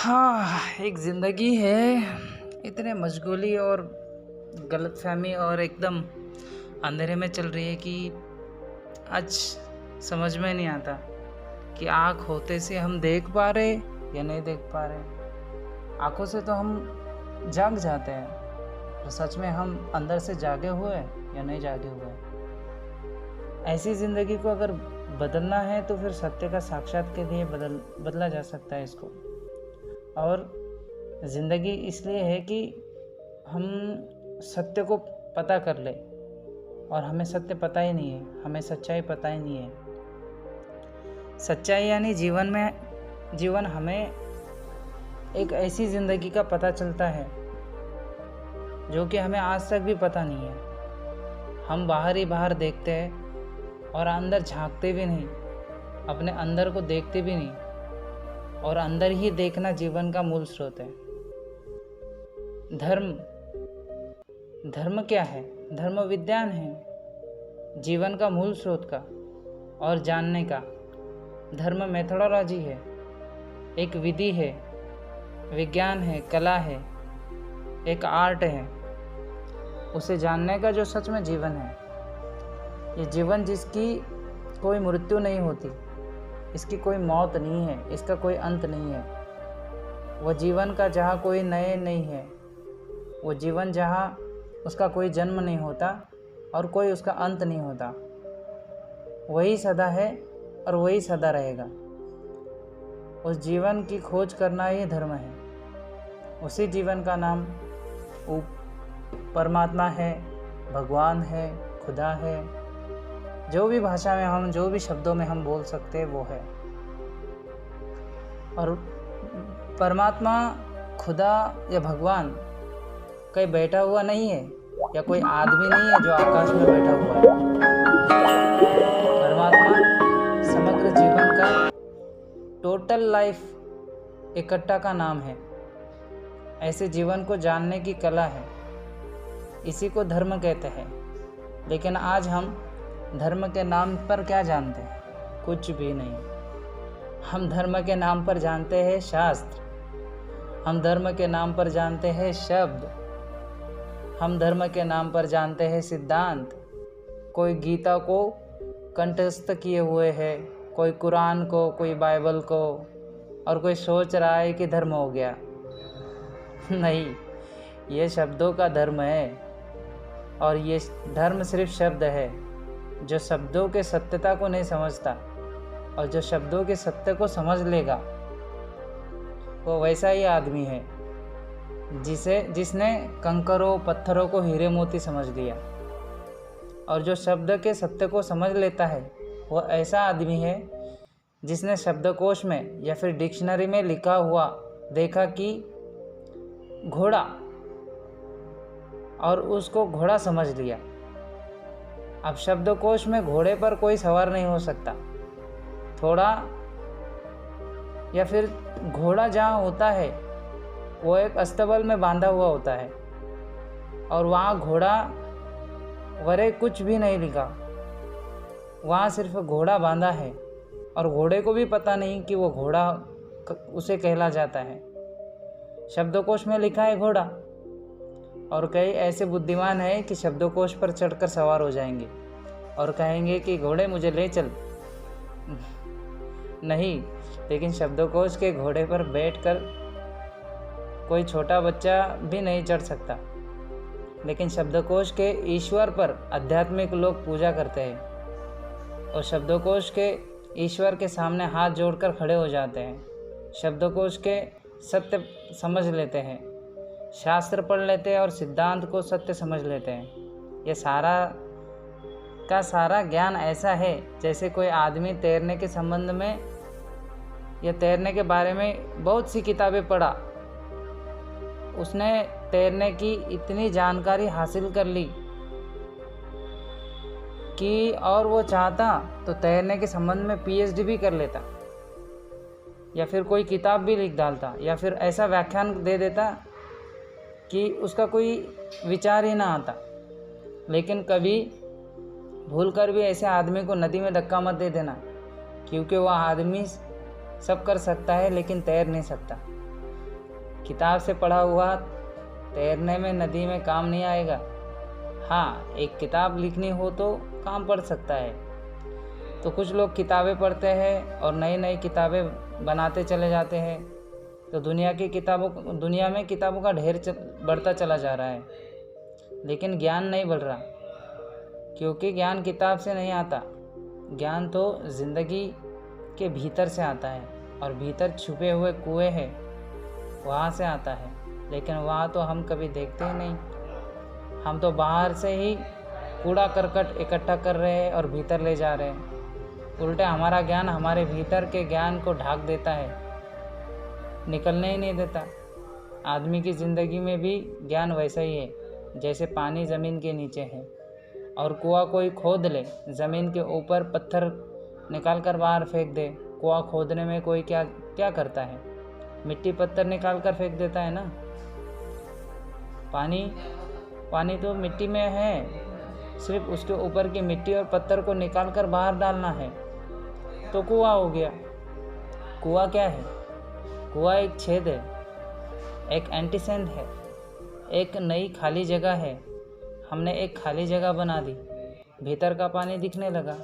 हाँ, एक ज़िंदगी है इतने मशगूली और गलतफ़हमी और एकदम अंधेरे में चल रही है कि आज समझ में नहीं आता कि आँख होते से हम देख पा रहे या नहीं देख पा रहे। आँखों से तो हम जाग जाते हैं, पर सच में हम अंदर से जागे हुए या नहीं जागे हुए। ऐसी ज़िंदगी को अगर बदलना है तो फिर सत्य का साक्षात के लिए बदला जा सकता है इसको। और ज़िंदगी इसलिए है कि हम सत्य को पता कर ले, और हमें सत्य पता ही नहीं है, हमें सच्चाई पता ही नहीं है। सच्चाई यानी जीवन हमें एक ऐसी ज़िंदगी का पता चलता है जो कि हमें आज तक भी पता नहीं है। हम बाहर ही बाहर देखते हैं और अंदर झांकते भी नहीं, अपने अंदर को देखते भी नहीं, और अंदर ही देखना जीवन का मूल स्रोत है। धर्म क्या है? धर्म विज्ञान है, जीवन का मूल स्रोत का और जानने का। धर्म मेथोडोलॉजी है, एक विधि है, विज्ञान है, कला है, एक आर्ट है, उसे जानने का जो सच में जीवन है। ये जीवन जिसकी कोई मृत्यु नहीं होती, इसकी कोई मौत नहीं है, इसका कोई अंत नहीं है। वह जीवन का जहाँ कोई नए नहीं है, वो जीवन जहाँ उसका कोई जन्म नहीं होता और कोई उसका अंत नहीं होता, वही सदा है और वही सदा रहेगा। उस जीवन की खोज करना ही धर्म है। उसी जीवन का नाम परमात्मा है, भगवान है, खुदा है। जो भी भाषा में हम, जो भी शब्दों में हम बोल सकते हैं वो है। और परमात्मा, खुदा या भगवान कहीं बैठा हुआ नहीं है, या कोई आदमी नहीं है जो आकाश में बैठा हुआ है। परमात्मा समग्र जीवन का, टोटल लाइफ इकट्ठा का नाम है। ऐसे जीवन को जानने की कला है, इसी को धर्म कहते हैं। लेकिन आज हम धर्म के नाम पर क्या जानते हैं? कुछ भी नहीं। हम धर्म के नाम पर जानते हैं शास्त्र, हम धर्म के नाम पर जानते हैं शब्द, हम धर्म के नाम पर जानते हैं सिद्धांत। कोई गीता को कंठस्थ किए हुए है, कोई कुरान को, कोई बाइबल को, और कोई सोच रहा है कि धर्म हो गया। नहीं, ये शब्दों का धर्म है, और ये धर्म सिर्फ शब्द है। जो शब्दों के सत्यता को नहीं समझता और जो शब्दों के सत्य को समझ लेगा, वो वैसा ही आदमी है जिसने कंकरों पत्थरों को हीरे मोती समझ लिया। और जो शब्द के सत्य को समझ लेता है, वो ऐसा आदमी है जिसने शब्दकोश में या फिर डिक्शनरी में लिखा हुआ देखा कि घोड़ा, और उसको घोड़ा समझ लिया। अब शब्दकोश में घोड़े पर कोई सवार नहीं हो सकता। थोड़ा या फिर घोड़ा जहाँ होता है वो एक अस्तबल में बांधा हुआ होता है, और वहाँ घोड़ा वरे कुछ भी नहीं लिखा, वहाँ सिर्फ घोड़ा बांधा है, और घोड़े को भी पता नहीं कि वो घोड़ा उसे कहला जाता है। शब्दकोश में लिखा है घोड़ा, और कई ऐसे बुद्धिमान हैं कि शब्दकोश पर चढ़कर सवार हो जाएंगे और कहेंगे कि घोड़े मुझे ले चल। नहीं, लेकिन शब्दकोश के घोड़े पर बैठकर कोई छोटा बच्चा भी नहीं चढ़ सकता। लेकिन शब्दकोश के ईश्वर पर आध्यात्मिक लोग पूजा करते हैं, और शब्दकोश के ईश्वर के सामने हाथ जोड़कर खड़े हो जाते हैं। शब्दकोश के सत्य समझ लेते हैं, शास्त्र पढ़ लेते हैं और सिद्धांत को सत्य समझ लेते हैं। ये सारा का सारा ज्ञान ऐसा है जैसे कोई आदमी तैरने के संबंध में या तैरने के बारे में बहुत सी किताबें पढ़ा, उसने तैरने की इतनी जानकारी हासिल कर ली कि और वो चाहता तो तैरने के संबंध में पीएचडी भी कर लेता, या फिर कोई किताब भी लिख डालता, या फिर ऐसा व्याख्यान दे देता कि उसका कोई विचार ही ना आता। लेकिन कभी भूलकर भी ऐसे आदमी को नदी में धक्का मत दे देना, क्योंकि वह आदमी सब कर सकता है लेकिन तैर नहीं सकता। किताब से पढ़ा हुआ तैरने में नदी में काम नहीं आएगा। हाँ, एक किताब लिखनी हो तो काम पड़ सकता है। तो कुछ लोग किताबें पढ़ते हैं और नई नई किताबें बनाते चले जाते हैं, तो दुनिया में किताबों का ढेर बढ़ता चला जा रहा है, लेकिन ज्ञान नहीं बढ़ रहा। क्योंकि ज्ञान किताब से नहीं आता, ज्ञान तो ज़िंदगी के भीतर से आता है, और भीतर छुपे हुए कुएं हैं, वहाँ से आता है। लेकिन वहाँ तो हम कभी देखते ही नहीं। हम तो बाहर से ही कूड़ा करकट इकट्ठा कर रहे हैं और भीतर ले जा रहे हैं। उल्टे हमारा ज्ञान हमारे भीतर के ज्ञान को ढाक देता है, निकलने ही नहीं देता। आदमी की ज़िंदगी में भी ज्ञान वैसा ही है, जैसे पानी ज़मीन के नीचे है और कुआं कोई खोद ले, ज़मीन के ऊपर पत्थर निकाल कर बाहर फेंक दे। कुआं खोदने में कोई क्या करता है? मिट्टी पत्थर निकाल कर फेंक देता है ना। पानी तो मिट्टी में है, सिर्फ उसके ऊपर की मिट्टी और पत्थर को निकाल कर बाहर डालना है, तो कुआं हो गया। कुआं क्या है? कुआं एक छेद है, एक एंटीसेंट है, एक नई खाली जगह है। हमने एक खाली जगह बना दी, भीतर का पानी दिखने लगा।